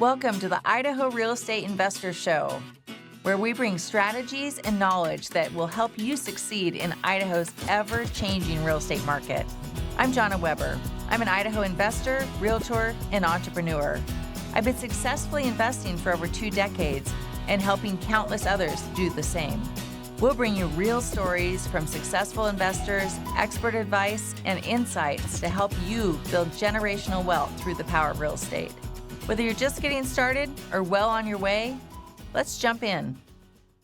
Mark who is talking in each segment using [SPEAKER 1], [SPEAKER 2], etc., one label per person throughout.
[SPEAKER 1] Welcome to the Idaho Real Estate Investor Show, where we bring strategies and knowledge that will help you succeed in Idaho's ever-changing real estate market. I'm Jonna Weber. I'm an Idaho investor, realtor, and entrepreneur. I've been successfully investing for over 2 decades and helping countless others do the same. We'll bring you real stories from successful investors, expert advice, and insights to help you build generational wealth through the power of real estate. Whether you're just getting started or well on your way, let's jump in.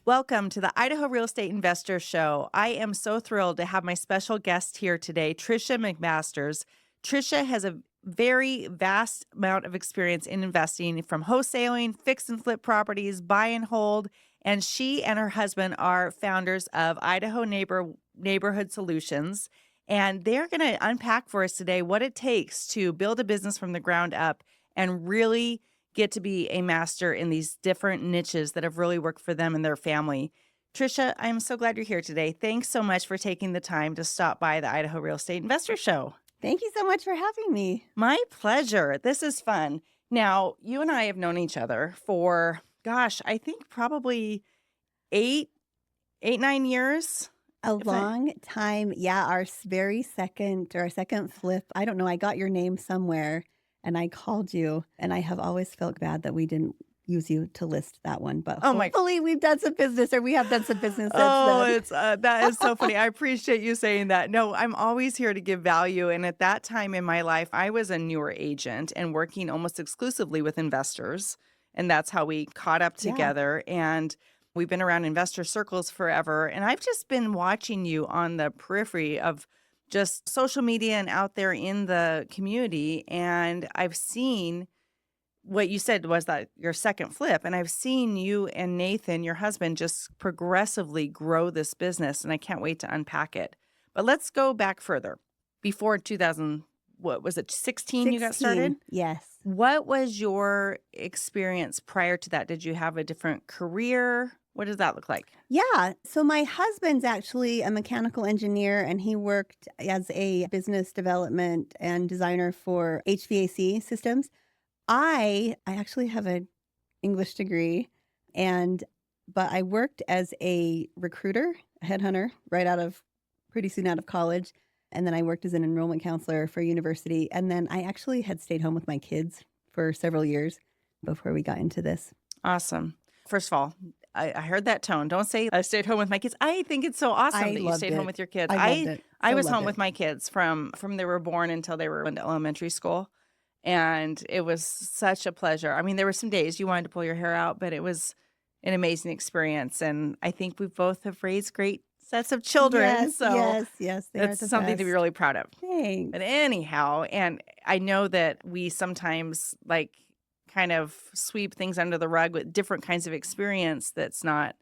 [SPEAKER 1] Welcome to the Idaho Real Estate Investor Show. I am so thrilled to have my special guest here today, Tricia McMasters. Tricia has a very vast amount of experience in investing, from wholesaling, fix and flip properties, buy and hold, and she and her husband are founders of Idaho Neighborhood Solutions. And they're going to unpack for us today what it takes to build a business from the ground up and really get to be a master in these different niches that have really worked for them and their family. Tricia, I'm so glad you're here today. Thanks so much for taking the time to stop by the Idaho Real Estate Investor Show.
[SPEAKER 2] Thank you so much for having me.
[SPEAKER 1] My pleasure. This is fun. Now, you and I have known each other for, I think probably 9 years.
[SPEAKER 2] A long time. Yeah, our second flip. I don't know. I got your name somewhere and I called you, and I have always felt bad that we didn't use you to list that one. But hopefully we've done some business, or we have done some business.
[SPEAKER 1] That is so funny. I appreciate you saying that. No, I'm always here to give value. And at that time in my life, I was a newer agent and working almost exclusively with investors. And that's how we caught up together. And we've been around investor circles forever. And I've just been watching you on the periphery of just social media and out there in the community. And I've seen what you said was that your second flip. And I've seen you and Nathan, your husband, just progressively grow this business. And I can't wait to unpack it. But let's go back further. Before 2000, what was it, 16 you got started?
[SPEAKER 2] Yes.
[SPEAKER 1] What was your experience prior to that? Did you have a different career? What does that look like?
[SPEAKER 2] Yeah. So my husband's actually a mechanical engineer, and he worked as a business development and designer for HVAC systems. I actually have an English degree, but I worked as a recruiter, a headhunter, pretty soon out of college. And then I worked as an enrollment counselor for university. And then I actually had stayed home with my kids for several years before we got into this.
[SPEAKER 1] Awesome. First of all, I heard that tone. Don't say I stayed home with my kids. I think it's so awesome that you stayed home with your kids. I was home with my kids from they were born until they were in elementary school. And it was such a pleasure. I mean, there were some days you wanted to pull your hair out, but it was an amazing experience. And I think we both have raised great sets of children.
[SPEAKER 2] Yes.
[SPEAKER 1] That's something to be really proud of.
[SPEAKER 2] Thanks.
[SPEAKER 1] But anyhow, and I know that we sometimes kind of sweep things under the rug with different kinds of experience that's not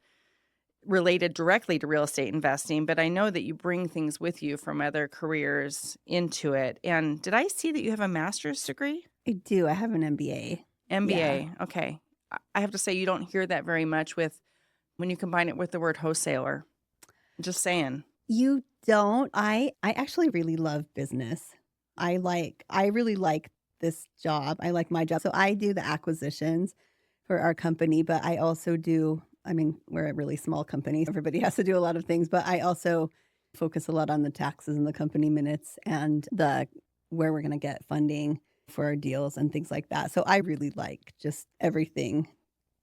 [SPEAKER 1] related directly to real estate investing. But I know that you bring things with you from other careers into it. And did I see that you have a master's degree?
[SPEAKER 2] I do. I have an MBA.
[SPEAKER 1] Yeah. Okay. I have to say, you don't hear that very much when you combine it with the word wholesaler. Just saying.
[SPEAKER 2] You don't. I actually really love business. I really like this job. I like my job. So I do the acquisitions for our company, but I also we're a really small company. Everybody has to do a lot of things, but I also focus a lot on the taxes and the company minutes and where we're going to get funding for our deals and things like that. So I really like just everything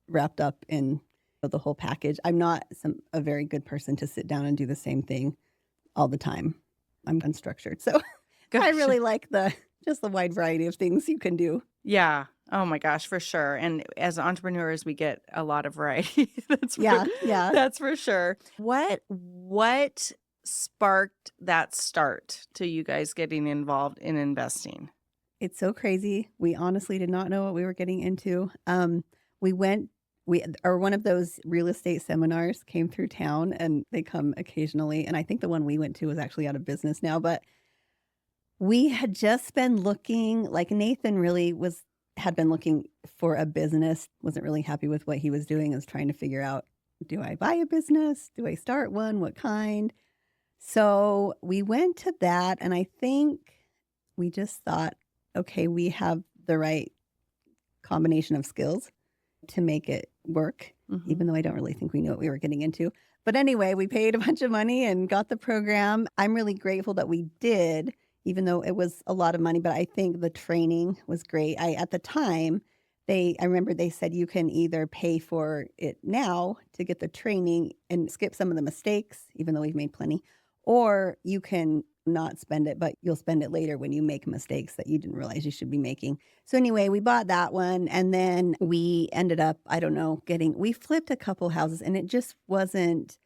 [SPEAKER 2] wrapped up in the whole package. I'm not a very good person to sit down and do the same thing all the time. I'm unstructured. So I really like the wide variety of things you can do.
[SPEAKER 1] Yeah. Oh my gosh, for sure. And as entrepreneurs, we get a lot of variety. That's for sure. What sparked that start to you guys getting involved in investing?
[SPEAKER 2] It's so crazy. We honestly did not know what we were getting into. One of those real estate seminars came through town, and they come occasionally. And I think the one we went to was actually out of business now, but we had just been looking, like Nathan really had been looking for a business, wasn't really happy with what he was doing, and was trying to figure out, do I buy a business? Do I start one? What kind? So we went to that, and I think we just thought, okay, we have the right combination of skills to make it work, even though I don't really think we knew what we were getting into. But anyway, we paid a bunch of money and got the program. I'm really grateful that we did, even though it was a lot of money, but I think the training was great. At the time, I remember they said you can either pay for it now to get the training and skip some of the mistakes, even though we've made plenty, or you can not spend it, but you'll spend it later when you make mistakes that you didn't realize you should be making. So anyway, we bought that one, and then we ended up, I don't know, we flipped a couple houses, and it just wasn't,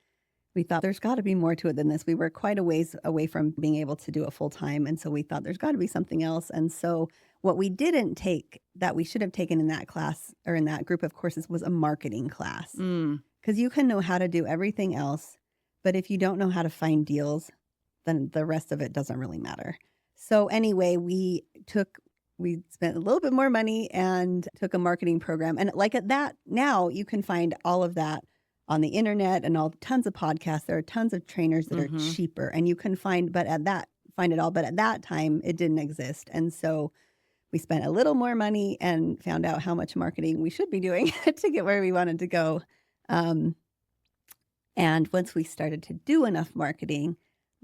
[SPEAKER 2] we thought there's got to be more to it than this. We were quite a ways away from being able to do it full time, and so we thought there's got to be something else. And so what we didn't take that we should have taken in that class or in that group of courses was a marketing class. Because you can know how to do everything else, but if you don't know how to find deals, then the rest of it doesn't really matter. So anyway, we spent a little bit more money and took a marketing program. And like at that, now you can find all of that on the internet and tons of podcasts. There are tons of trainers that are cheaper, and you can find it all. But at that time, it didn't exist. And so we spent a little more money and found out how much marketing we should be doing to get where we wanted to go. And once we started to do enough marketing,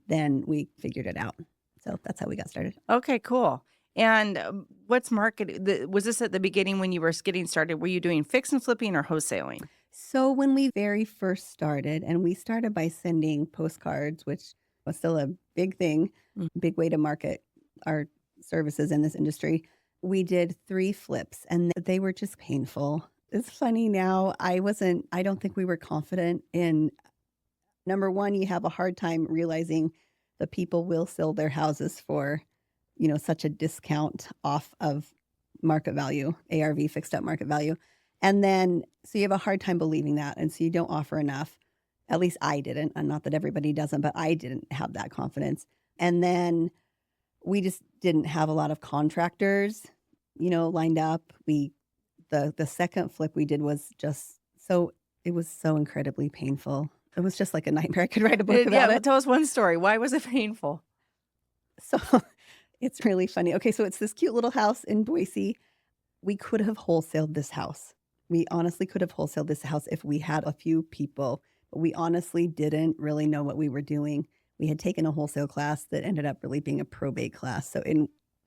[SPEAKER 2] then we figured it out. So that's how we got started.
[SPEAKER 3] Okay, cool. And what's marketing? Was this at the beginning when you were getting started? Were you doing fix and flipping or wholesaling?
[SPEAKER 2] So when we very first started, and we started by sending postcards, which was still a big thing, big way to market our services in this industry, we did 3 flips, and they were just painful. It's funny now, I don't think we were confident in, number one, you have a hard time realizing the people will sell their houses for, such a discount off of market value, ARV, fixed up market value. And then, so you have a hard time believing that. And so you don't offer enough. At least I didn't. And not that everybody doesn't, but I didn't have that confidence. And then we just didn't have a lot of contractors, lined up. The second flip we did was it was so incredibly painful. It was just like a nightmare. I could write a book about it.
[SPEAKER 3] Tell us one story. Why was it painful?
[SPEAKER 2] So it's really funny. Okay, so it's this cute little house in Boise. We could have wholesaled this house. We honestly could have wholesaled this house if we had a few people, but we honestly didn't really know what we were doing. We had taken a wholesale class that ended up really being a probate class. So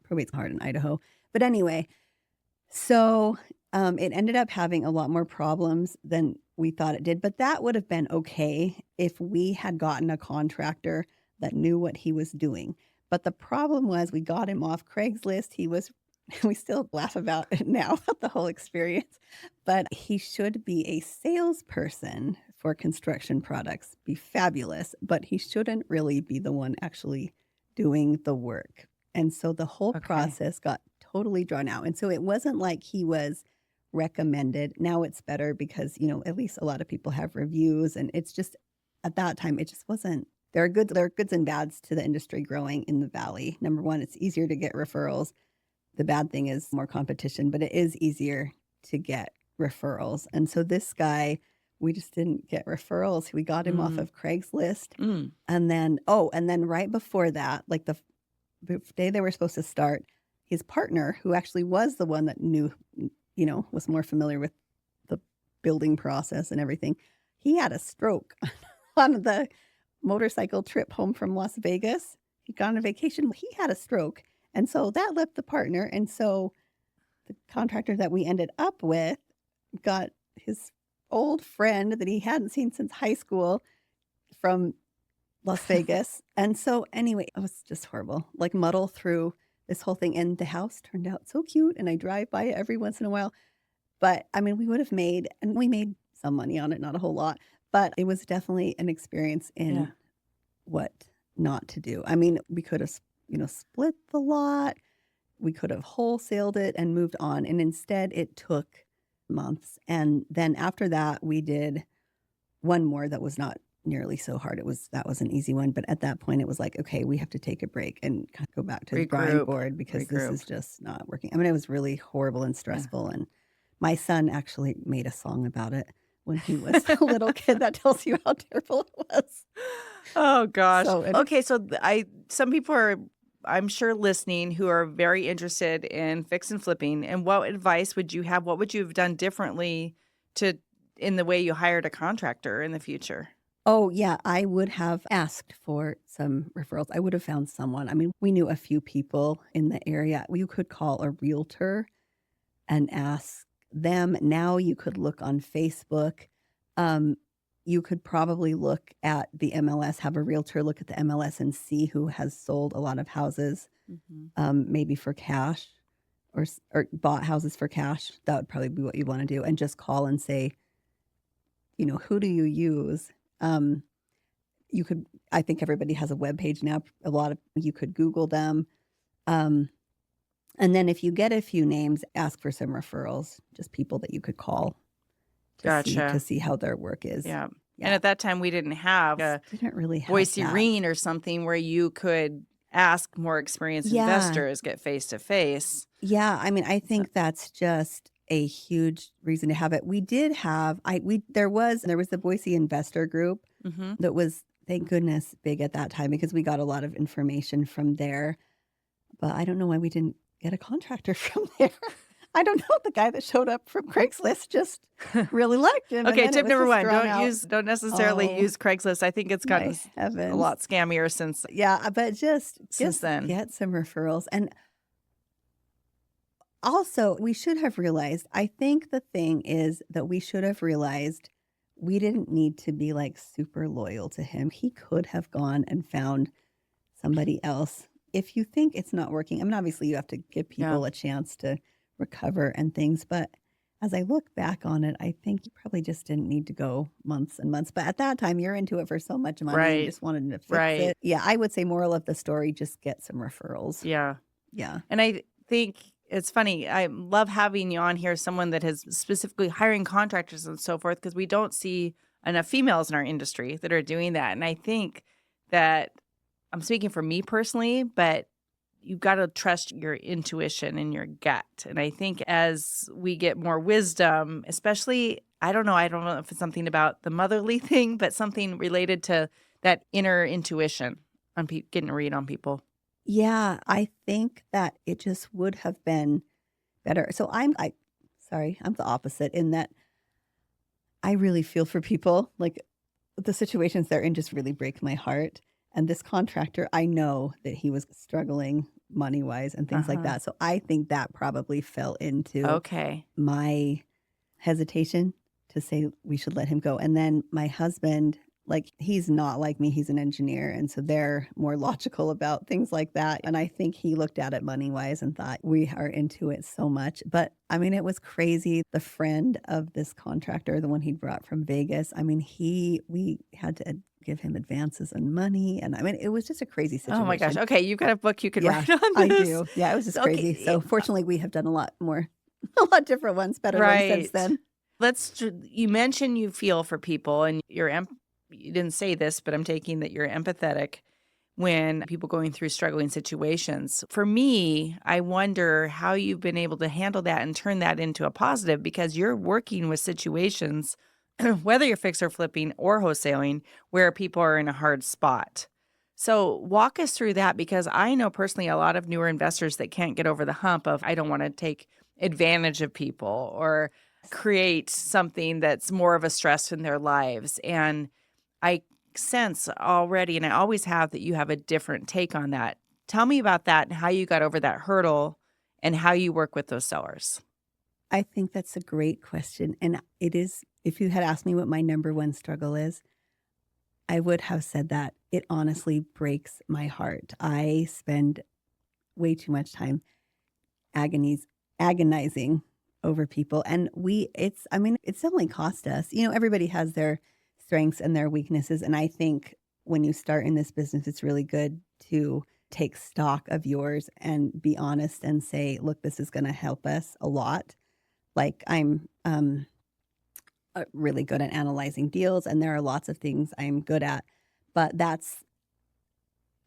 [SPEAKER 2] probate's hard in Idaho. But anyway, so it ended up having a lot more problems than we thought it did. But that would have been okay if we had gotten a contractor that knew what he was doing. But the problem was we got him off Craigslist. We still laugh about it now, the whole experience. But he should be a salesperson for construction products, be fabulous, but he shouldn't really be the one actually doing the work. And so the whole process got totally drawn out. And so it wasn't like he was recommended. Now it's better because, at least a lot of people have reviews. And it's just, at that time, it just wasn't. There are goods and bads to the industry growing in the Valley. Number one, it's easier to get referrals. The bad thing is more competition, but it is easier to get referrals. And so this guy, we just didn't get referrals. We got him off of Craigslist. And then right before that, like the day they were supposed to start, his partner, who actually was the one that knew, was more familiar with the building process and everything, he had a stroke on the motorcycle trip home from Las Vegas. He'd gone on vacation. He had a stroke. And so that left the partner. And so the contractor that we ended up with got his old friend that he hadn't seen since high school from Las Vegas. And so anyway, it was just horrible, like muddle through this whole thing. And the house turned out so cute. And I drive by it every once in a while. But I mean, we made some money on it, not a whole lot. But it was definitely an experience in what not to do. I mean, we could have split the lot. We could have wholesaled it and moved on. And instead, it took months. And then after that, we did one more that was not nearly so hard. That was an easy one. But at that point, it was like, okay, we have to take a break and kind of go back to the drawing board because this is just not working. I mean, it was really horrible and stressful. And my son actually made a song about it when he was a little kid. That tells you how terrible it was.
[SPEAKER 3] Oh gosh.
[SPEAKER 2] So
[SPEAKER 3] okay, so some people are I'm sure, listening who are very interested in fix and flipping. And what advice would you have? What would you have done differently to in the way you hired a contractor in the future?
[SPEAKER 2] Oh, yeah, I would have asked for some referrals. I would have found someone. I mean, we knew a few people in the area. You could call a realtor and ask them. Now you could look on Facebook. Um, you could probably look at the MLS, have a realtor look at the MLS and see who has sold a lot of houses,
[SPEAKER 3] Mhm.
[SPEAKER 2] maybe for cash or bought houses for cash. That would probably be what you want to do. And just call and say, who do you use? Um, you could, I think everybody has a web page now. You could Google them. Um, and then if you get a few names, ask for some referrals, just people that you could call to
[SPEAKER 3] Gotcha.
[SPEAKER 2] see how their work is.
[SPEAKER 3] Yeah. And
[SPEAKER 2] Yeah.
[SPEAKER 3] at that time, we didn't have a
[SPEAKER 2] Didn't really have
[SPEAKER 3] Boise
[SPEAKER 2] that.
[SPEAKER 3] Reen or something where you could ask more experienced
[SPEAKER 2] Yeah.
[SPEAKER 3] investors, get face to face.
[SPEAKER 2] Yeah, I mean, I think that's just a huge reason to have it. We did have there was the Boise Investor Group
[SPEAKER 3] Mm-hmm.
[SPEAKER 2] that was, thank goodness, big at that time because we got a lot of information from there. But I don't know why we didn't get a contractor from there. I don't know. The guy that showed up from Craigslist just really liked him. And
[SPEAKER 3] Okay,
[SPEAKER 2] then it
[SPEAKER 3] tip
[SPEAKER 2] was
[SPEAKER 3] number
[SPEAKER 2] just
[SPEAKER 3] one:
[SPEAKER 2] drawn out.
[SPEAKER 3] don't necessarily
[SPEAKER 2] Oh,
[SPEAKER 3] use Craigslist. I think it's gotten
[SPEAKER 2] my
[SPEAKER 3] a
[SPEAKER 2] heavens.
[SPEAKER 3] lot scammier since
[SPEAKER 2] Yeah, but just
[SPEAKER 3] then.
[SPEAKER 2] get some referrals. And also, we should have realized, I think the thing is that we should have realized we didn't need to be like super loyal to him. He could have gone and found somebody else. If you think it's not working, I mean, obviously you have to give
[SPEAKER 3] Yeah.
[SPEAKER 2] people a chance to recover and things. But as I look back on it, I think you probably just didn't need to go months and months. But at that time, you're into it for so much money and you
[SPEAKER 3] Right.
[SPEAKER 2] just wanted to fix
[SPEAKER 3] Right.
[SPEAKER 2] it. Yeah, I would say moral of the story, just get some referrals.
[SPEAKER 3] Yeah.
[SPEAKER 2] Yeah.
[SPEAKER 3] And I think it's funny. I love having you on here, someone that has specifically hiring contractors and so forth, because we don't see enough females in our industry that are doing that. And I think that I'm speaking for me personally, but you've got to trust your intuition and your gut. And I think as we get more wisdom, especially, I don't know if it's something about the motherly thing, but something related to that inner intuition on getting a read on people.
[SPEAKER 2] Yeah, I think that it just would have been better. So I'm the opposite in that I really feel for people. Like the situations they're in just really break my heart. And this contractor, I know that he was struggling money wise and things like
[SPEAKER 3] Uh-huh.
[SPEAKER 2] that. So I think that probably fell into
[SPEAKER 3] Okay.
[SPEAKER 2] my hesitation to say we should let him go. And then my husband, like, he's not like me. He's an engineer. And so they're more logical about things like that. And I think he looked at it money wise and thought, we are into it so much. But I mean, it was crazy. The friend of this contractor, the one he brought from Vegas, I mean, we had to give him advances and money. And I mean, it was just a crazy situation.
[SPEAKER 3] Oh my gosh. Okay, you've got a book you could
[SPEAKER 2] Yeah,
[SPEAKER 3] write on
[SPEAKER 2] I
[SPEAKER 3] this.
[SPEAKER 2] do. Yeah, it was just
[SPEAKER 3] Okay,
[SPEAKER 2] crazy. So fortunately, we have done a lot more, a lot different ones, better ones since
[SPEAKER 3] Right.
[SPEAKER 2] then.
[SPEAKER 3] You mentioned you feel for people and you didn't say this, but I'm taking that you're empathetic when people going through struggling situations. For me, I wonder how you've been able to handle that and turn that into a positive because you're working with situations, whether you're fix or flipping or wholesaling, where people are in a hard spot. So walk us through that because I know personally a lot of newer investors that can't get over the hump of I don't want to take advantage of people or create something that's more of a stress in their lives. And I sense already, and I always have, that you have a different take on that. Tell me about that and how you got over that hurdle and how you work with those sellers.
[SPEAKER 2] I think that's a great question. And it is, if you had asked me what my number one struggle is, I would have said that. It honestly breaks my heart. I spend way too much time agonizing over people. And it's definitely cost us. Everybody has their strengths and their weaknesses. And I think when you start in this business, it's really good to take stock of yours and be honest and say, look, this is going to help us a lot. Like I'm really good at analyzing deals and there are lots of things I'm good at, but that's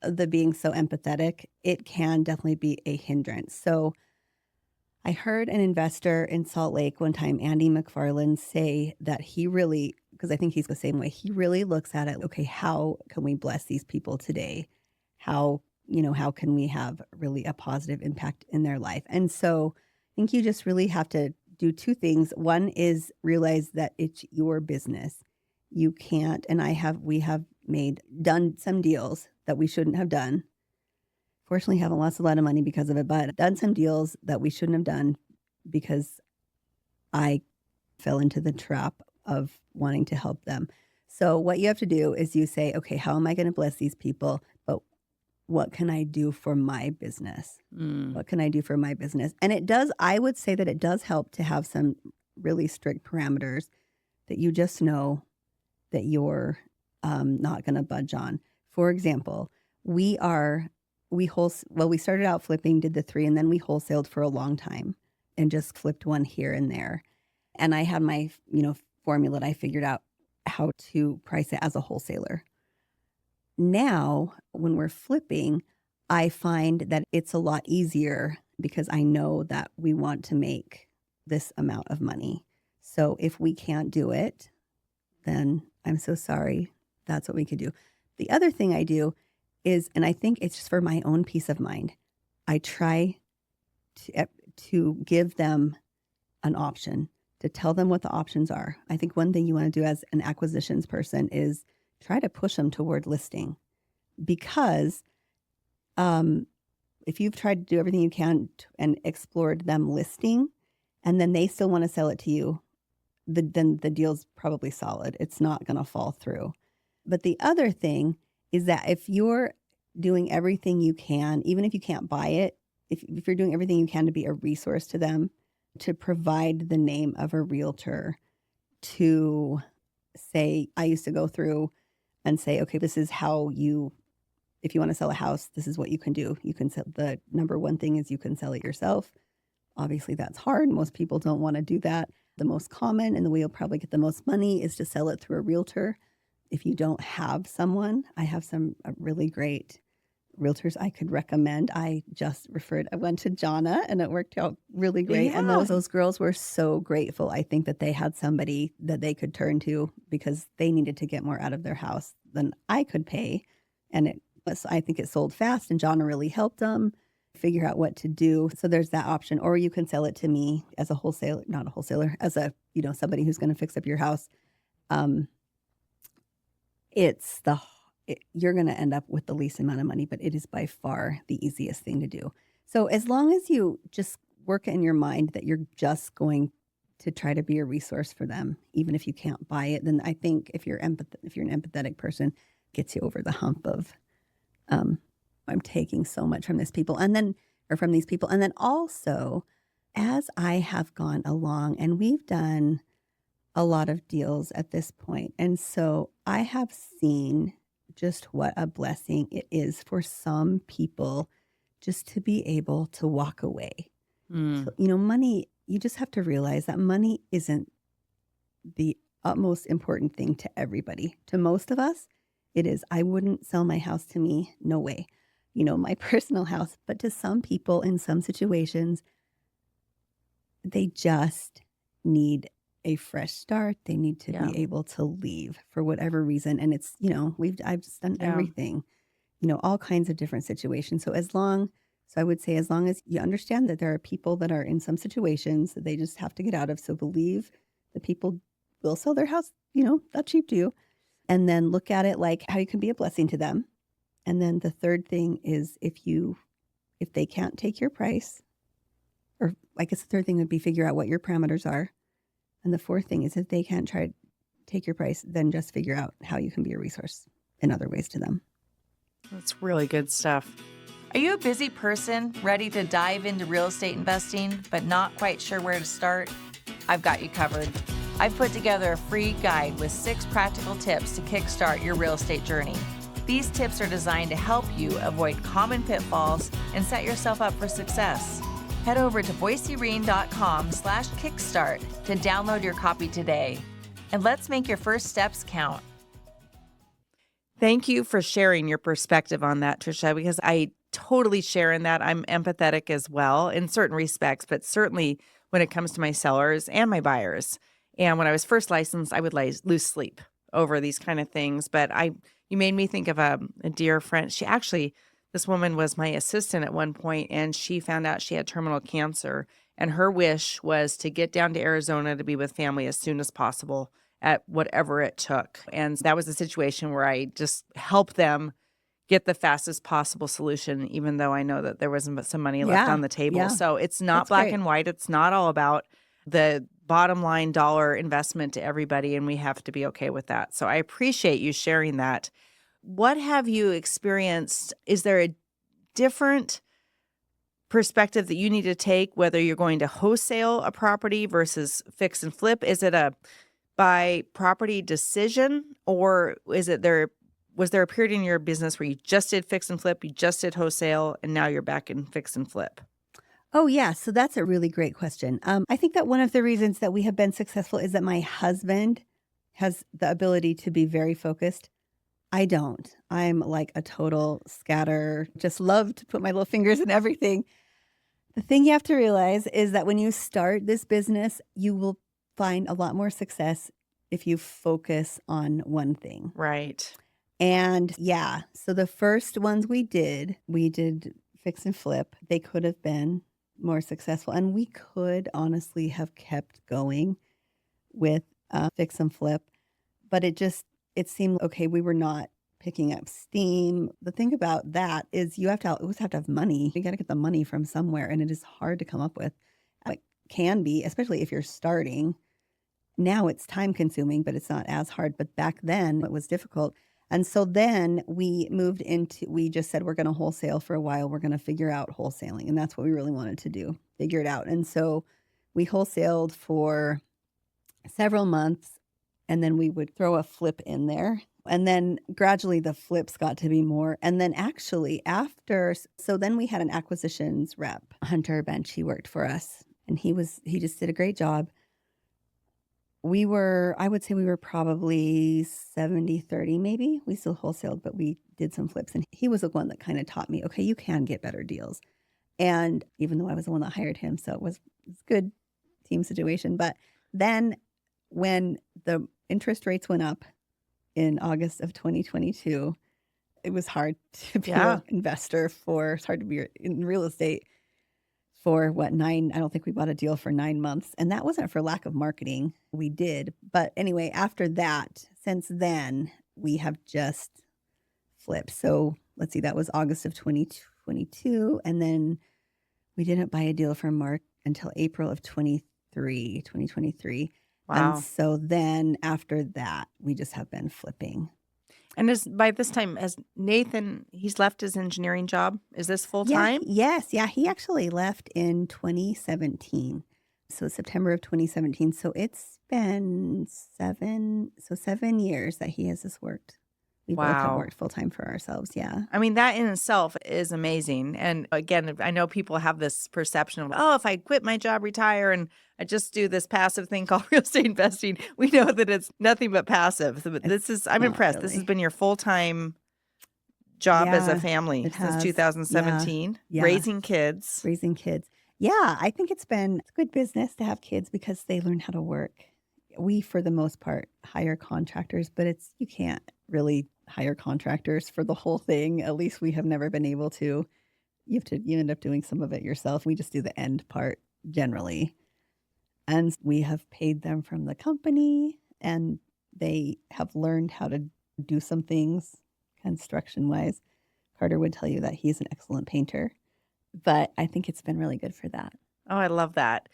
[SPEAKER 2] the being so empathetic. It can definitely be a hindrance. So I heard an investor in Salt Lake one time, Andy McFarland, say that he really, because I think he's the same way, he really looks at it, okay, how can we bless these people today? How, how can we have really a positive impact in their life? And so I think you just really have to do two things. One is realize that it's your business. You can't, and we have done some deals that we shouldn't have done. Fortunately, haven't lost a lot of money because of it, but done some deals that we shouldn't have done because I fell into the trap of wanting to help them. So what you have to do is you say, okay, how am I going to bless these people? But what can I do for my business? What can I do for my business? And I would say that it does help to have some really strict parameters that you just know that you're not going to budge on. For example, we started out flipping, did the 3, and then we wholesaled for a long time and just flipped one here and there. And I had my, formula that I figured out how to price it as a wholesaler. Now, when we're flipping, I find that it's a lot easier because I know that we want to make this amount of money. So if we can't do it, then I'm so sorry. That's what we could do. The other thing I do is, and I think it's just for my own peace of mind, I try to give them an option, to tell them what the options are. I think one thing you want to do as an acquisitions person is try to push them toward listing, because if you've tried to do everything you can and explored them listing, and then they still want to sell it to you, then the deal's probably solid. It's not going to fall through. But the other thing is that if you're doing everything you can, even if you can't buy it, if you're doing everything you can to be a resource to them, to provide the name of a realtor, to say, I used to go through and say, okay, this is how if you want to sell a house, this is what you can do. You can sell, the number one thing is you can sell it yourself. Obviously that's hard. Most people don't want to do that. The most common and the way you'll probably get the most money is to sell it through a realtor. If you don't have someone, I have some really great realtors I could recommend. I went to Jonna and it worked out really great.
[SPEAKER 3] Yeah.
[SPEAKER 2] And those girls were so grateful. I think that they had somebody that they could turn to because they needed to get more out of their house than I could pay. And I think it sold fast, and Jonna really helped them figure out what to do. So there's that option. Or you can sell it to me as a wholesaler, not a wholesaler, as a, somebody who's going to fix up your house. You're going to end up with the least amount of money, but it is by far the easiest thing to do. So as long as you just work in your mind that you're just going to try to be a resource for them, even if you can't buy it, then I think if you're an empathetic person, gets you over the hump of, I'm taking so much from these people. And then also, as I have gone along, and we've done a lot of deals at this point, and so I have seen just what a blessing it is for some people just to be able to walk away. So, money, you just have to realize that money isn't the utmost important thing to everybody. To most of us, it is. I wouldn't sell my house to me. No way. My personal house. But to some people in some situations, they just need a fresh start. They need to be able to leave for whatever reason. And it's, I've just done everything, all kinds of different situations. So I would say as long as you understand that there are people that are in some situations that they just have to get out of. So believe that people will sell their house, not cheap to you. And then look at it like how you can be a blessing to them. And then the third thing is if they can't take your price, or I guess the third thing would be figure out what your parameters are. And the fourth thing is if they can't try to take your price, then just figure out how you can be a resource in other ways to them.
[SPEAKER 3] That's really good stuff.
[SPEAKER 1] Are you a busy person ready to dive into real estate investing, but not quite sure where to start? I've got you covered. I've put together a free guide with 6 practical tips to kickstart your real estate journey. These tips are designed to help you avoid common pitfalls and set yourself up for success. Head over to boisereen.com/kickstart to download your copy today. And let's make your first steps count.
[SPEAKER 3] Thank you for sharing your perspective on that, Tricia, because I totally share in that. I'm empathetic as well in certain respects, but certainly when it comes to my sellers and my buyers. And when I was first licensed, I would lose sleep over these kind of things. But you made me think of a dear friend. She actually, This woman was my assistant at one point, and she found out she had terminal cancer. And her wish was to get down to Arizona to be with family as soon as possible at whatever it took. And that was a situation where I just helped them get the fastest possible solution, even though I know that there wasn't some money left
[SPEAKER 2] Yeah.
[SPEAKER 3] on the table.
[SPEAKER 2] Yeah.
[SPEAKER 3] So it's not
[SPEAKER 2] That's
[SPEAKER 3] black
[SPEAKER 2] great.
[SPEAKER 3] and white. It's not all about the bottom line dollar investment to everybody, and we have to be okay with that. So I appreciate you sharing that. What have you experienced? Is there a different perspective that you need to take, whether you're going to wholesale a property versus fix and flip? Is it a by property decision, or is it was there a period in your business where you just did fix and flip, you just did wholesale, and now you're back in fix and flip?
[SPEAKER 2] Oh, yeah. So that's a really great question. I think that one of the reasons that we have been successful is that my husband has the ability to be very focused. I don't. I'm like a total scatter, just love to put my little fingers in everything. The thing you have to realize is that when you start this business, you will find a lot more success if you focus on one thing.
[SPEAKER 3] Right.
[SPEAKER 2] And yeah, so the first ones we did fix and flip. They could have been more successful, and we could honestly have kept going with fix and flip, but it seemed okay. We were not picking up steam. The thing about that is you always have to have money. You got to get the money from somewhere, and it is hard to come up with. It can be, especially if you're starting. Now it's time consuming, but it's not as hard. But back then it was difficult. And so then we just said, we're going to wholesale for a while. We're going to figure out wholesaling. And that's what we really wanted to do, figure it out. And so we wholesaled for several months, and then we would throw a flip in there. And then gradually the flips got to be more. And then actually so then we had an acquisitions rep, Hunter Bench. He worked for us, and he just did a great job. I would say we were probably 70-30 maybe. We still wholesaled, but we did some flips. And he was the one that kind of taught me, okay, you can get better deals. And even though I was the one that hired him, so it was a good team situation. But then when the interest rates went up in August of 2022, it was hard to be an investor it's hard to be in real estate for I don't think we bought a deal for 9 months. And that wasn't for lack of marketing. We did. But anyway, after that, since then, we have just flipped. So let's see, that was August of 2022. And then we didn't buy a deal for March until April of 2023.
[SPEAKER 3] Wow.
[SPEAKER 2] And so then after that, we just have been flipping.
[SPEAKER 3] And by this time, has Nathan, he's left his engineering job? Is this full time?
[SPEAKER 2] Yes. Yeah. He actually left in 2017. So September of 2017. So it's been 7 years that he has just worked. We both have worked full time for ourselves. Yeah.
[SPEAKER 3] I mean, that in itself is amazing. And again, I know people have this perception of, oh, if I quit my job, retire, and I just do this passive thing called real estate investing, we know that it's nothing but passive. But I'm impressed.
[SPEAKER 2] Really.
[SPEAKER 3] This has been your full-time job as a family since 2017, raising kids.
[SPEAKER 2] Yeah, I think it's good business to have kids because they learn how to work. We, for the most part, hire contractors, but you can't really hire contractors for the whole thing. At least we have never been able to. You end up doing some of it yourself. We just do the end part generally. And we have paid them from the company, and they have learned how to do some things construction-wise. Carter would tell you that he's an excellent painter, but I think it's been really good for that.
[SPEAKER 3] Oh, I love that.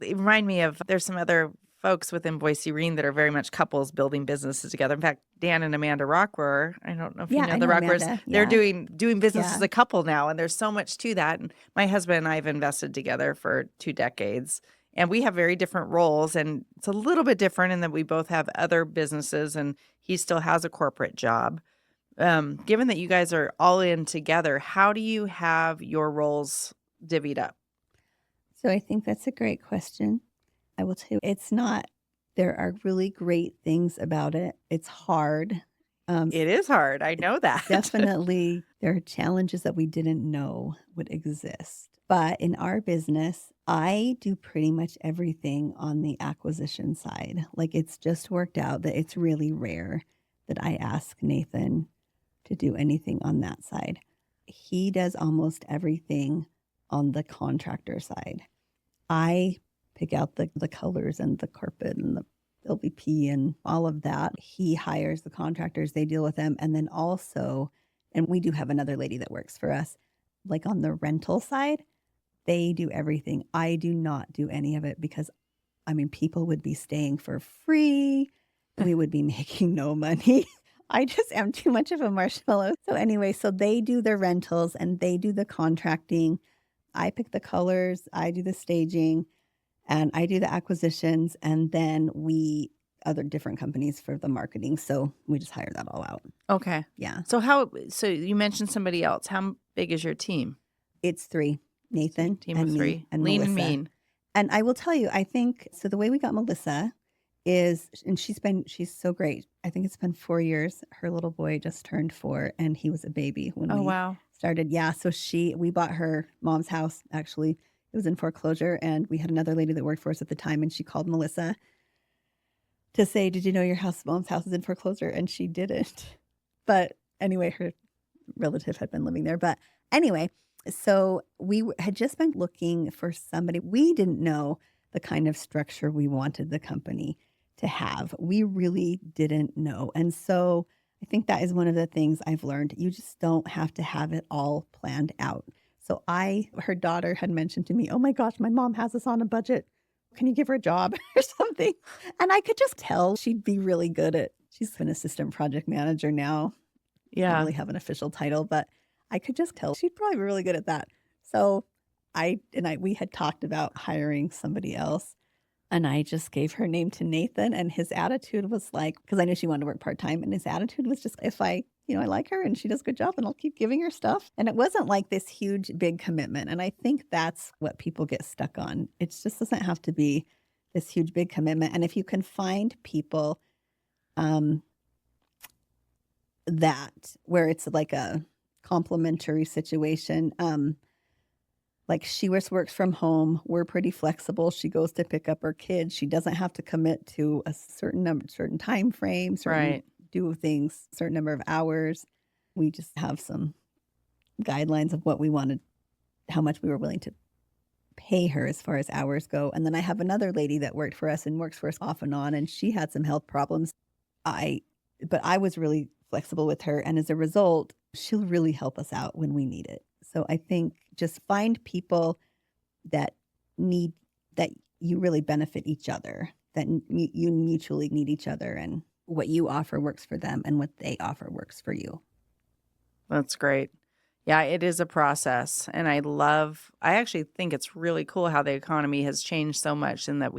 [SPEAKER 3] It reminded me of, there's some other folks within Boise Reen that are very much couples building businesses together. In fact, Dan and Amanda Rockwer, I don't know if you know the Rockwers, they're doing business as a couple now, and there's so much to that. And my husband and I have invested together for 2 decades, and we have very different roles, and it's a little bit different in that we both have other businesses, and he still has a corporate job. Given that you guys are all in together, how do you have your roles divvied up?
[SPEAKER 2] So I think that's a great question. I will tell you, there are really great things about it. It's hard.
[SPEAKER 3] It is hard. I know that.
[SPEAKER 2] Definitely, there are challenges that we didn't know would exist. But in our business, I do pretty much everything on the acquisition side. Like, it's just worked out that it's really rare that I ask Nathan to do anything on that side. he does almost everything on the contractor side. I pick out the colors and the carpet and the LVP and all of that. He hires the contractors, they deal with them. And then also, and we do have another lady that works for us, like on the rental side, they do everything. I do not do any of it because, I mean, people would be staying for free. We would be making no money. I just am too much of a marshmallow. So anyway, so they do the rentals and they do the contracting. I pick the colors, I do the staging, and I do the acquisitions, and then other different companies for the marketing. So we just hire that all out.
[SPEAKER 3] Okay.
[SPEAKER 2] Yeah.
[SPEAKER 3] So you mentioned somebody else. How big is your team?
[SPEAKER 2] It's 3, Nathan
[SPEAKER 3] Team
[SPEAKER 2] and
[SPEAKER 3] of
[SPEAKER 2] me
[SPEAKER 3] 3.
[SPEAKER 2] and
[SPEAKER 3] Lean
[SPEAKER 2] Melissa.
[SPEAKER 3] and mean.
[SPEAKER 2] And I will tell you, I think, so the way we got Melissa is, and she's so great. I think it's been 4 years. Her little boy just turned 4 and he was a baby when we
[SPEAKER 3] Wow.
[SPEAKER 2] started. Yeah. So we bought her mom's house. Actually, it was in foreclosure and we had another lady that worked for us at the time and she called Melissa to say, did you know your mom's house is in foreclosure? And she didn't. But anyway, her relative had been living there. But anyway, so we had just been looking for somebody. We didn't know the kind of structure we wanted the company to have. We really didn't know. And so I think that is one of the things I've learned. You just don't have to have it all planned out. So her daughter had mentioned to me, oh my gosh, my mom has us on a budget. Can you give her a job or something? And I could just tell she'd be really good she's an assistant project manager now.
[SPEAKER 3] Yeah.
[SPEAKER 2] Doesn't really have an official title, but I could just tell she'd probably be really good at that. So we had talked about hiring somebody else. And I just gave her name to Nathan, and his attitude was like, because I knew she wanted to work part-time, and his attitude was just, if I like her and she does a good job and I'll keep giving her stuff. And it wasn't like this huge, big commitment. And I think that's what people get stuck on. It just doesn't have to be this huge, big commitment. And if you can find people that where it's like a complementary situation, like she works from home. We're pretty flexible. She goes to pick up her kids. She doesn't have to commit to a certain time frame,
[SPEAKER 3] Right.
[SPEAKER 2] do things, certain number of hours. We just have some guidelines of what we wanted, how much we were willing to pay her as far as hours go. And then I have another lady that worked for us and works for us off and on, and she had some health problems. But I was really flexible with her, and as a result, she'll really help us out when we need it. So I think just find people that you really benefit each other, that you mutually need each other, and what you offer works for them and what they offer works for you.
[SPEAKER 3] That's great. Yeah, it is a process. And I actually think it's really cool how the economy has changed so much and that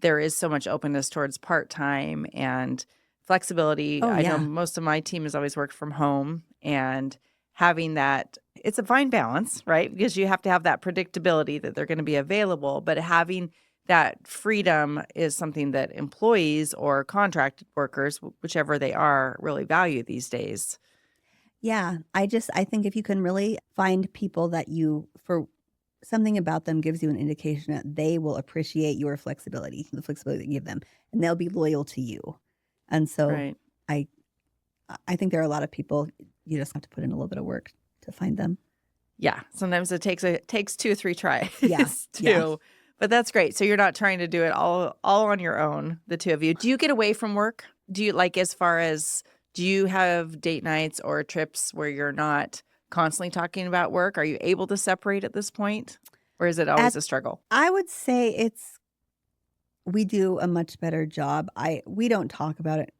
[SPEAKER 3] there is so much openness towards part-time and flexibility.
[SPEAKER 2] Oh,
[SPEAKER 3] I know
[SPEAKER 2] yeah.
[SPEAKER 3] most of my team has always worked from home, and having that, it's a fine balance, right? Because you have to have that predictability that they're going to be available, but having that freedom is something that employees or contracted workers, whichever they are, really value these days.
[SPEAKER 2] Yeah, I think if you can really find people that for something about them gives you an indication that they will appreciate your flexibility, the flexibility that you give them, and they'll be loyal to you. And so
[SPEAKER 3] Right.
[SPEAKER 2] I think there are a lot of people, you just have to put in a little bit of work to find them.
[SPEAKER 3] Yeah. Sometimes it takes 2 or 3 tries
[SPEAKER 2] Yeah,
[SPEAKER 3] too.
[SPEAKER 2] yeah.
[SPEAKER 3] But that's great. So you're not trying to do it all on your own, the two of you. Do you get away from work? Do you do you have date nights or trips where you're not constantly talking about work? Are you able to separate at this point? Or is it always a struggle?
[SPEAKER 2] I would say we do a much better job. We don't talk about it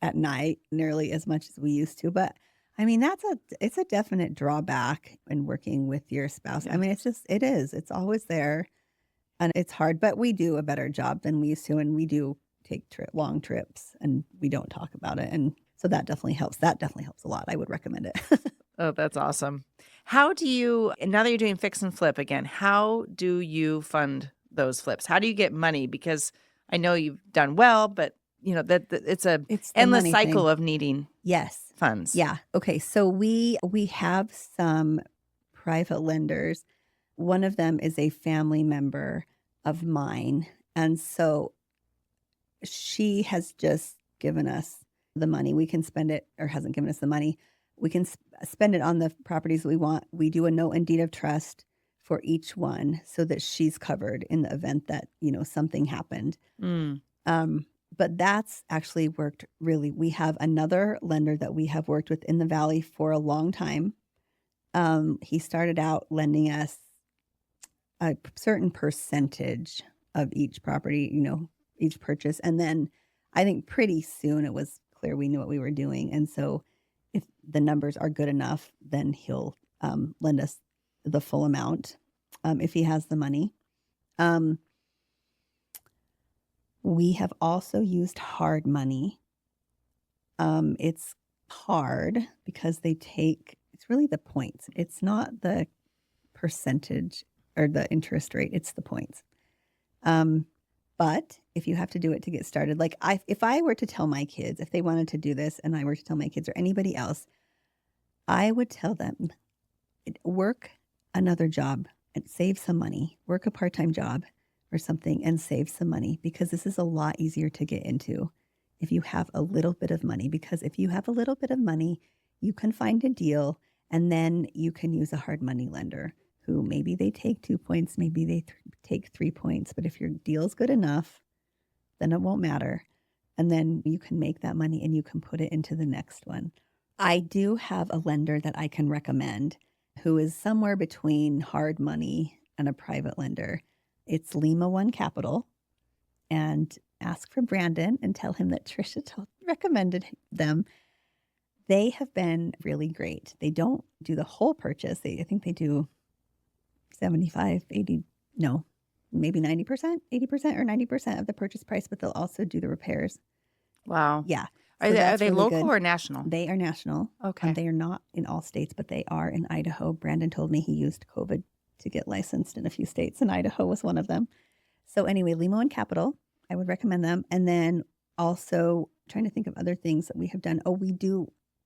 [SPEAKER 2] at night nearly as much as we used to, but I mean, it's a definite drawback in working with your spouse.
[SPEAKER 3] Yeah.
[SPEAKER 2] I mean, it's always there and it's hard, but we do a better job than we used to. And we do take long trips and we don't talk about it. And so that definitely helps. That definitely helps a lot. I would recommend it.
[SPEAKER 3] Oh, that's awesome. Now that you're doing fix and flip again, how do you fund those flips? How do you get money? Because I know you've done well, but that it's a
[SPEAKER 2] It's the
[SPEAKER 3] endless
[SPEAKER 2] money
[SPEAKER 3] cycle
[SPEAKER 2] thing.
[SPEAKER 3] of needing
[SPEAKER 2] Yes.
[SPEAKER 3] funds.
[SPEAKER 2] Yeah. Okay. So we have some private lenders. One of them is a family member of mine. And so she has just given us the money. We can spend it, or hasn't given us the money, we can spend it on the properties that we want. We do a note and deed of trust for each one so that she's covered in the event that, something happened.
[SPEAKER 3] Mm.
[SPEAKER 2] But that's actually worked really. We have another lender that we have worked with in the Valley for a long time. He started out lending us a certain percentage of each property, each purchase. And then I think pretty soon it was clear we knew what we were doing. And so if the numbers are good enough, then he'll lend us the full amount if he has the money. We have also used hard money. It's hard because it's really the points. It's not the percentage or the interest rate. It's the points. But if you have to do it to get started, like if I were to tell my kids, if they wanted to do this and I were to tell my kids or anybody else, I would tell them, work another job and save some money, work a part-time job or something and save some money, because this is a lot easier to get into if you have a little bit of money. Because if you have a little bit of money, you can find a deal and then you can use a hard money lender who maybe they take 2 points, maybe they take 3 points. But if your deal's good enough, then it won't matter. And then you can make that money and you can put it into the next one. I do have a lender that I can recommend who is somewhere between hard money and a private lender. It's Lima One Capital. And ask for Brandon and tell him that Tricia recommended them. They have been really great. They don't do the whole purchase. I think they do 75, 80, no, maybe 90%, 80% or 90% of the purchase price, but they'll also do the repairs.
[SPEAKER 3] Wow.
[SPEAKER 2] Yeah.
[SPEAKER 3] Are they really local or national?
[SPEAKER 2] They are national.
[SPEAKER 3] Okay.
[SPEAKER 2] They are not in all states, but they are in Idaho. Brandon told me he used COVID to get licensed in a few states, and Idaho was one of them. So anyway, Limo and Capital, I would recommend them. And then also trying to think of other things that we have done. Oh, we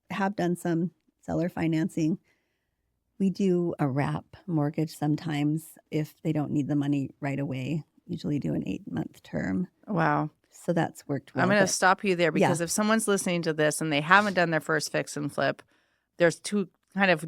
[SPEAKER 2] have done some seller financing. We do a wrap mortgage sometimes if they don't need the money right away. Usually do an 8-month term.
[SPEAKER 3] Wow.
[SPEAKER 2] So that's worked well.
[SPEAKER 3] I'm going to stop you there because if someone's listening to this and they haven't done their first fix and flip, there's two kind of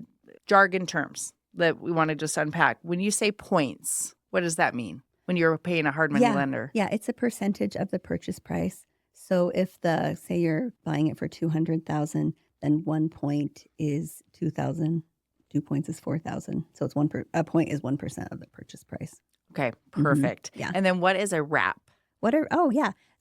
[SPEAKER 3] jargon terms that we want to just unpack. When you say points, what does that mean when you're paying a hard money lender?
[SPEAKER 2] Yeah, it's a percentage of the purchase price. So if say you're buying it for $200,000, then 1 point is $2,000. 2 points is $4,000. So it's a point is 1% of the purchase price.
[SPEAKER 3] Okay, perfect.
[SPEAKER 2] Mm-hmm. Yeah.
[SPEAKER 3] And then what is a wrap?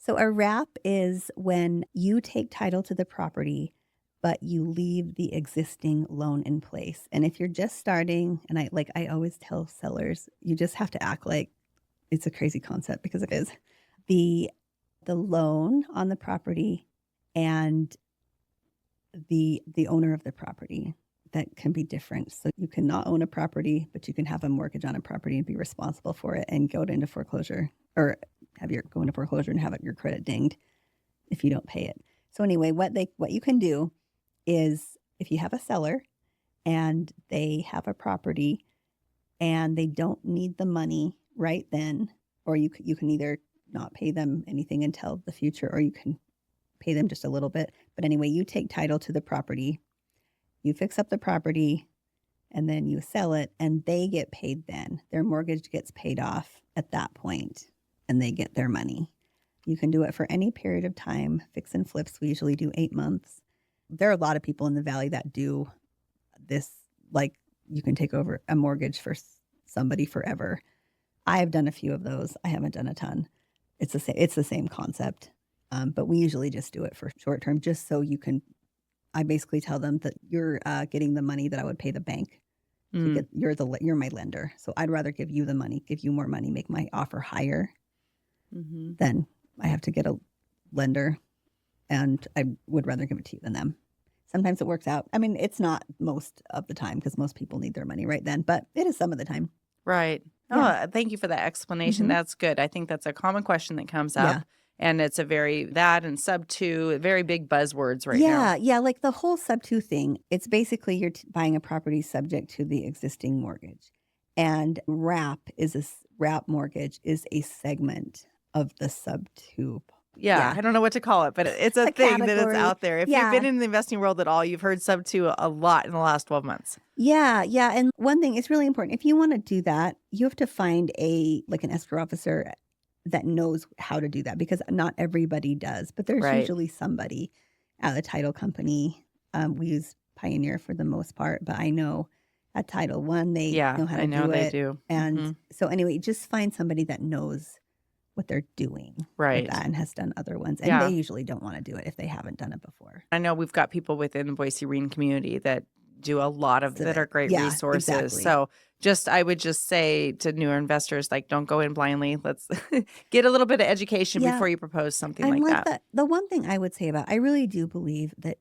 [SPEAKER 2] So a wrap is when you take title to the property, but you leave the existing loan in place. And if you're just starting, and I always tell sellers, you just have to act like it's a crazy concept because it is. The loan on the property and the owner of the property, that can be different. So you cannot own a property, but you can have a mortgage on a property and be responsible for it and go into foreclosure or go into foreclosure and have your credit dinged if you don't pay it. So anyway, what you can do is if you have a seller and they have a property and they don't need the money right then, or you can either not pay them anything until the future, or you can pay them just a little bit. But anyway, you take title to the property, you fix up the property, and then you sell it, and they get paid then. Their mortgage gets paid off at that point, and they get their money. You can do it for any period of time. Fix and flips, we usually do 8 months. There are a lot of people in the Valley that do this, like you can take over a mortgage for somebody forever. I have done a few of those. I haven't done a ton. It's the same concept, but we usually just do it for short term, just so you can. I basically tell them that you're getting the money that I would pay the bank. You're my lender, so I'd rather give you the money, give you more money, make my offer higher, than I have to get a lender, and I would rather give it to you than them. Sometimes it works out. I mean, it's not most of the time because most people need their money right then, but it is some of the time.
[SPEAKER 3] Right.
[SPEAKER 2] Yeah.
[SPEAKER 3] Oh, thank you for that explanation. That's good. I think that's a common question that comes up.
[SPEAKER 2] Yeah.
[SPEAKER 3] And it's that and sub 2, very big buzzwords right now.
[SPEAKER 2] Yeah, like the whole sub 2 thing, it's basically you're buying a property subject to the existing mortgage. And wrap mortgage is a segment of the sub 2.
[SPEAKER 3] Yeah, I don't know what to call it, but it's a thing that is out there. If you've been in the investing world at all, you've heard sub 2 a lot in the last 12 months.
[SPEAKER 2] Yeah. And one thing is really important. If you want to do that, you have to find an escrow officer that knows how to do that, because not everybody does, but there's usually somebody at the title company. We use Pioneer for the most part, but I know at Title One, they know how to do it.
[SPEAKER 3] They do.
[SPEAKER 2] And so anyway, just find somebody that knows what they're doing with that and has done other ones. And they usually don't want to do it if they haven't done it before.
[SPEAKER 3] I know we've got people within the Boise Marine community that do a lot of that are great resources.
[SPEAKER 2] Exactly.
[SPEAKER 3] So I would just say to newer investors, like, don't go in blindly. Let's get a little bit of education before you propose something like that.
[SPEAKER 2] The one thing I would say I really do believe that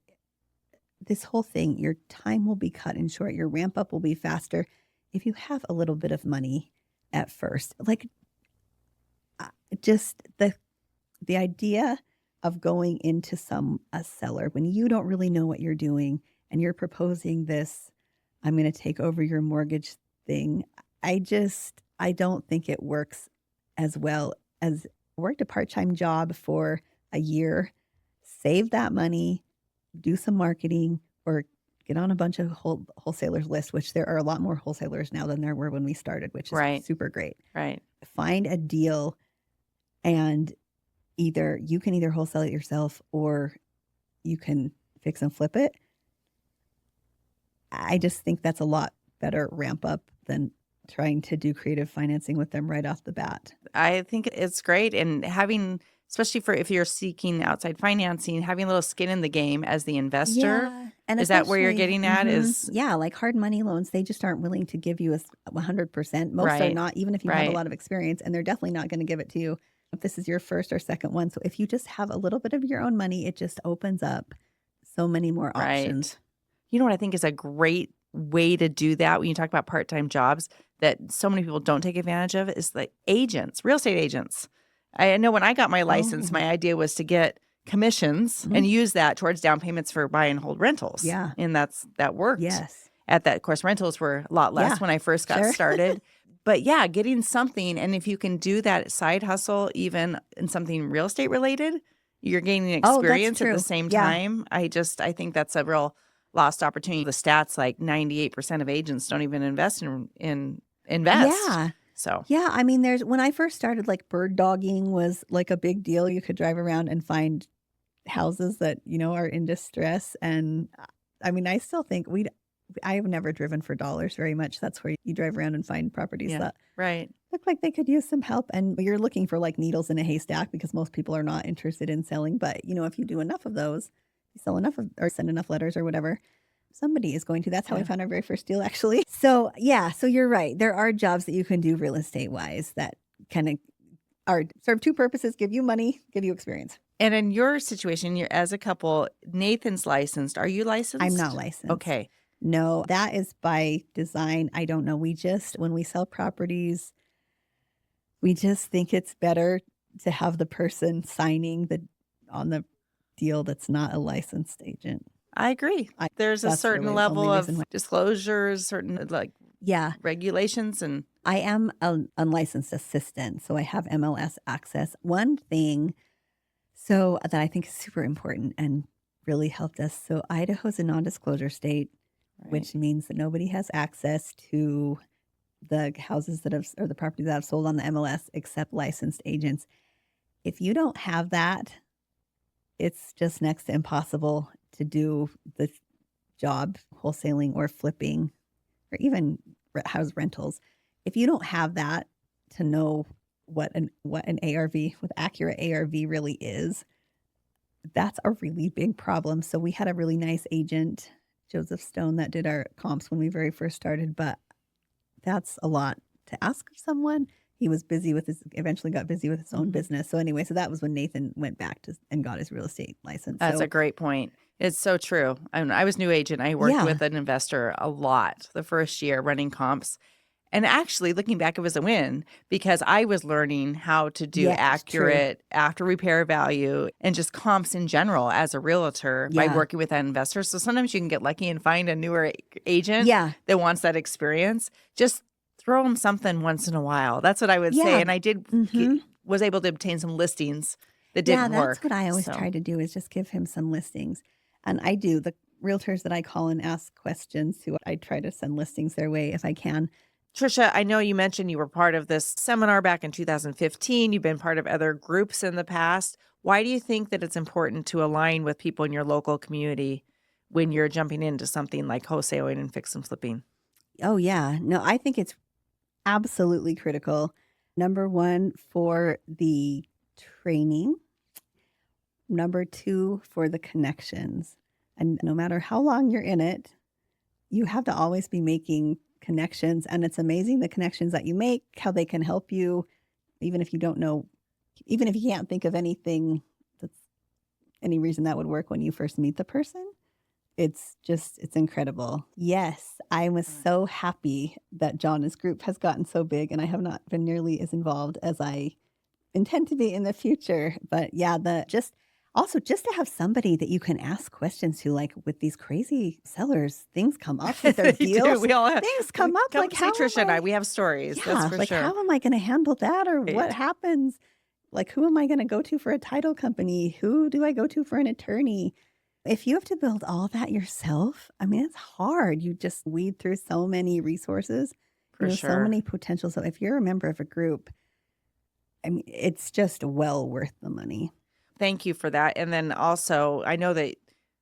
[SPEAKER 2] this whole thing, your time will be cut in short. Your ramp up will be faster if you have a little bit of money at first. Just the idea of going into a seller when you don't really know what you're doing and you're proposing this, I'm going to take over your mortgage thing. I don't think it works as well as worked a part-time job for a year, save that money, do some marketing, or get on a bunch of wholesalers list, which there are a lot more wholesalers now than there were when we started, which is super great.
[SPEAKER 3] Right.
[SPEAKER 2] Find a deal, and you can either wholesale it yourself or you can fix and flip it. I just think that's a lot better ramp up than trying to do creative financing with them right off the bat.
[SPEAKER 3] I think it's great. And having, especially if you're seeking outside financing, having a little skin in the game as the investor.
[SPEAKER 2] Yeah. And
[SPEAKER 3] is that where you're getting at?
[SPEAKER 2] Like hard money loans, they just aren't willing to give you 100%. Most are not, even if you have a lot of experience, and they're definitely not going to give it to you if this is your first or second one. So if you just have a little bit of your own money, it just opens up so many more options.
[SPEAKER 3] You know what I think is a great way to do that when you talk about part-time jobs that so many people don't take advantage of is the agents, real estate agents. I know when I got my license, my idea was to get commissions and use that towards down payments for buy and hold rentals.
[SPEAKER 2] Yeah.
[SPEAKER 3] And that worked.
[SPEAKER 2] Yes.
[SPEAKER 3] At that, of course, rentals were a lot less when I first got started. But getting something, and if you can do that side hustle, even in something real estate related, you're gaining experience at the same time. I think that's a real lost opportunity. The stats, like 98% of agents don't even invest in invest.
[SPEAKER 2] Yeah.
[SPEAKER 3] So
[SPEAKER 2] I mean, when I first started, bird dogging was like a big deal. You could drive around and find houses that are in distress, and I mean, I still think I have never driven for dollars very much. That's where you drive around and find properties that look like they could use some help, and you're looking for needles in a haystack because most people are not interested in selling. But if you do enough of those, you sell enough or send enough letters or whatever, somebody is going to. That's how I found our very first deal, actually. So you're right. There are jobs that you can do real estate wise that kind of serve two purposes: give you money, give you experience.
[SPEAKER 3] And in your situation, you're as a couple. Nathan's licensed. Are you licensed?
[SPEAKER 2] I'm not licensed.
[SPEAKER 3] Okay.
[SPEAKER 2] No, that is by design. I don't know. When we sell properties, we just think it's better to have the person signing on the deal that's not a licensed agent.
[SPEAKER 3] I agree. There's a certain level of disclosures, certain regulations, and
[SPEAKER 2] I am an unlicensed assistant, so I have MLS access. One thing that I think is super important and really helped us. So Idaho's a non-disclosure state, which means that nobody has access to the houses or the properties that have sold on the MLS except licensed agents. If you don't have that, it's just next to impossible to do the job wholesaling or flipping or even house rentals. If you don't have that to know what an ARV, what accurate ARV really is, that's a really big problem. So we had a really nice agent, Joseph Stone, that did our comps when we very first started, but that's a lot to ask of someone. He was eventually got busy with his own business. So anyway, that was when Nathan went back and got his real estate license.
[SPEAKER 3] That's a great point. It's so true. I was new agent. I worked with an investor a lot the first year running comps. And actually, looking back, it was a win because I was learning how to do accurate after repair value and just comps in general as a realtor by working with that investor. So sometimes you can get lucky and find a newer agent that wants that experience. Just throw them something once in a while. That's what I would say. And I was able to obtain some listings that
[SPEAKER 2] Yeah,
[SPEAKER 3] didn't work.
[SPEAKER 2] that's what I always
[SPEAKER 3] So,
[SPEAKER 2] try to do is just give him some listings. And I do. The realtors that I call and ask questions who I try to send listings their way if I can.
[SPEAKER 3] Tricia, I know you mentioned you were part of this seminar back in 2015. You've been part of other groups in the past. Why do you think that it's important to align with people in your local community when you're jumping into something like wholesaling and fix and flipping?
[SPEAKER 2] Oh, yeah. No, I think it's absolutely critical. Number one, for the training. Number two, for the connections. And no matter how long you're in it, you have to always be making connections. And it's amazing the connections that you make, how they can help you, even if you don't know, even if you can't think of anything that's any reason that would work when you first meet the person. It's incredible. Yes, I was so happy that Jonna's group has gotten so big, and I have not been nearly as involved as I intend to be in the future. But yeah, just to have somebody that you can ask questions to, like with these crazy sellers, things come up with their
[SPEAKER 3] They do.
[SPEAKER 2] deals.
[SPEAKER 3] We all have,
[SPEAKER 2] Things come up
[SPEAKER 3] come
[SPEAKER 2] like,
[SPEAKER 3] see
[SPEAKER 2] how
[SPEAKER 3] Tricia
[SPEAKER 2] am
[SPEAKER 3] and I.
[SPEAKER 2] I?
[SPEAKER 3] We have stories.
[SPEAKER 2] Yeah,
[SPEAKER 3] That's for
[SPEAKER 2] like
[SPEAKER 3] sure.
[SPEAKER 2] how am I going to handle that, or what
[SPEAKER 3] Right.
[SPEAKER 2] happens? Like, who am I going to go to for a title company? Who do I go to for an attorney? If you have to build all that yourself, I mean, it's hard. You just weed through so many resources,
[SPEAKER 3] For
[SPEAKER 2] so
[SPEAKER 3] sure.
[SPEAKER 2] many potentials. So if you're a member of a group, I mean, it's just well worth the money.
[SPEAKER 3] Thank you for that. And then also, I know that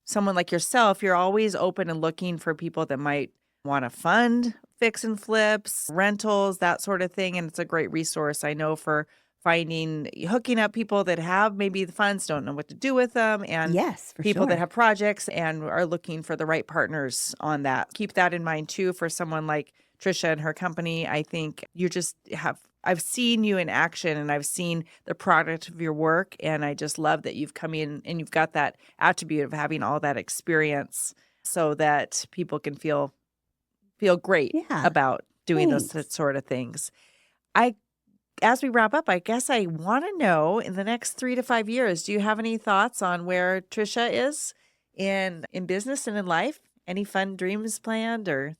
[SPEAKER 3] someone like yourself, you're always open and looking for people that might want to fund fix and flips, rentals, that sort of thing. And it's a great resource, I know, for hooking up people that have maybe the funds, don't know what to do with them, and
[SPEAKER 2] Yes, for
[SPEAKER 3] people that
[SPEAKER 2] sure.
[SPEAKER 3] have projects and are looking for the right partners on that. Keep that in mind too for someone like Tricia and her company. I think you just I've seen you in action and I've seen the product of your work. And I just love that you've come in and you've got that attribute of having all that experience so that people can feel great
[SPEAKER 2] Yeah,
[SPEAKER 3] about doing those
[SPEAKER 2] thanks.
[SPEAKER 3] sort of things. As we wrap up, I guess I want to know in the next 3 to 5 years, do you have any thoughts on where Tricia is in business and in life? Any fun dreams planned or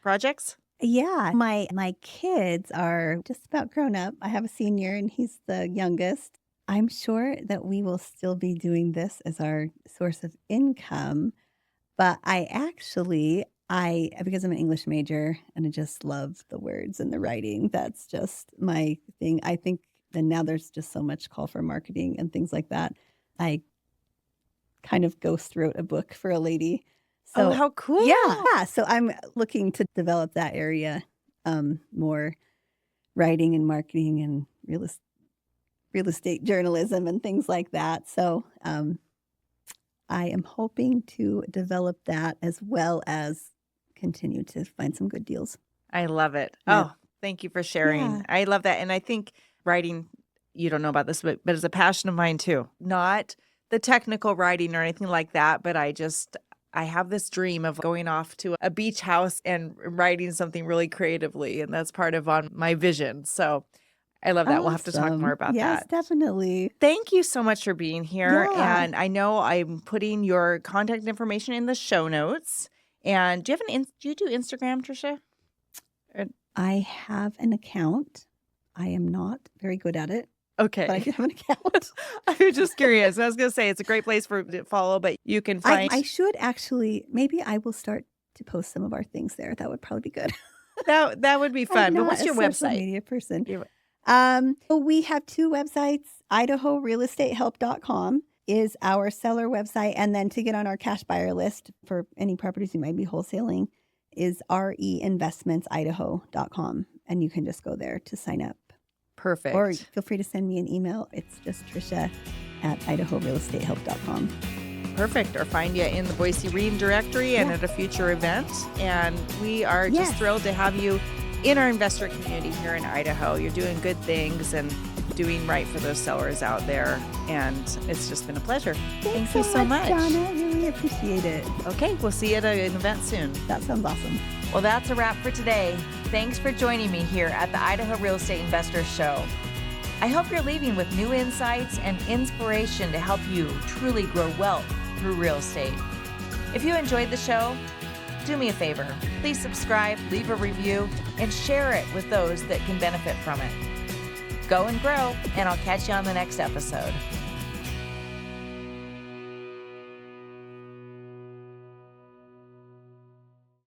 [SPEAKER 3] projects?
[SPEAKER 2] Yeah, my kids are just about grown up. I have a senior and he's the youngest. I'm sure that we will still be doing this as our source of income, but because I'm an English major and I just love the words and the writing, that's just my thing. I think and now there's just so much call for marketing and things like that. I kind of ghost wrote a book for a lady.
[SPEAKER 3] Oh,
[SPEAKER 2] So
[SPEAKER 3] how cool.
[SPEAKER 2] yeah, so I'm looking to develop that area, more writing and marketing and real estate journalism and things like that. So, I am hoping to develop that as well as continue to find some good deals.
[SPEAKER 3] I love it.
[SPEAKER 2] Yeah.
[SPEAKER 3] Oh, thank you for sharing.
[SPEAKER 2] Yeah.
[SPEAKER 3] I love that. And I think writing, you don't know about this, but it's a passion of mine too. Not the technical writing or anything like that, but I have this dream of going off to a beach house and writing something really creatively. And that's part of on my vision. So I love that. We'll have to talk more
[SPEAKER 2] Awesome.
[SPEAKER 3] about
[SPEAKER 2] Yes,
[SPEAKER 3] that.
[SPEAKER 2] definitely.
[SPEAKER 3] Thank you so much for being here.
[SPEAKER 2] Yeah.
[SPEAKER 3] And I know I'm putting your contact information in the show notes. And do you do Instagram, Tricia?
[SPEAKER 2] I have an account. I am not very good at it, but I
[SPEAKER 3] Okay.
[SPEAKER 2] do have an account.
[SPEAKER 3] I was just curious. I was going to say it's a great place to follow, but you can
[SPEAKER 2] I
[SPEAKER 3] find
[SPEAKER 2] should actually maybe I will start to post some of our things there. That would probably be good.
[SPEAKER 3] that would be
[SPEAKER 2] I'm
[SPEAKER 3] fun. But
[SPEAKER 2] not
[SPEAKER 3] what's
[SPEAKER 2] a
[SPEAKER 3] your
[SPEAKER 2] social
[SPEAKER 3] website?
[SPEAKER 2] media person.
[SPEAKER 3] Your-
[SPEAKER 2] So we have two websites. IdahoRealEstateHelp.com is our seller website. And then to get on our cash buyer list for any properties you might be wholesaling is reinvestmentsidaho.com. And you can just go there to sign up.
[SPEAKER 3] Perfect.
[SPEAKER 2] Or feel free to send me an email. It's just Tricia at IdahoRealEstateHelp.com.
[SPEAKER 3] Perfect. Or find you in the Boise Reading Directory and
[SPEAKER 2] Yeah.
[SPEAKER 3] at a future event. And we are just
[SPEAKER 2] Yes.
[SPEAKER 3] thrilled to have you in our investor community here in Idaho. You're doing good things and doing right for those sellers out there. And it's just been a pleasure.
[SPEAKER 2] Thanks
[SPEAKER 3] Thank you so much.
[SPEAKER 2] Donna. Really appreciate it.
[SPEAKER 3] Okay, we'll see you at an event soon.
[SPEAKER 2] That sounds awesome.
[SPEAKER 1] Well, that's a wrap for today. Thanks for joining me here at the Idaho Real Estate Investors Show. I hope you're leaving with new insights and inspiration to help you truly grow wealth through real estate. If you enjoyed the show, do me a favor. Please subscribe, leave a review, and share it with those that can benefit from it. Go and grow, and I'll catch you on the next episode.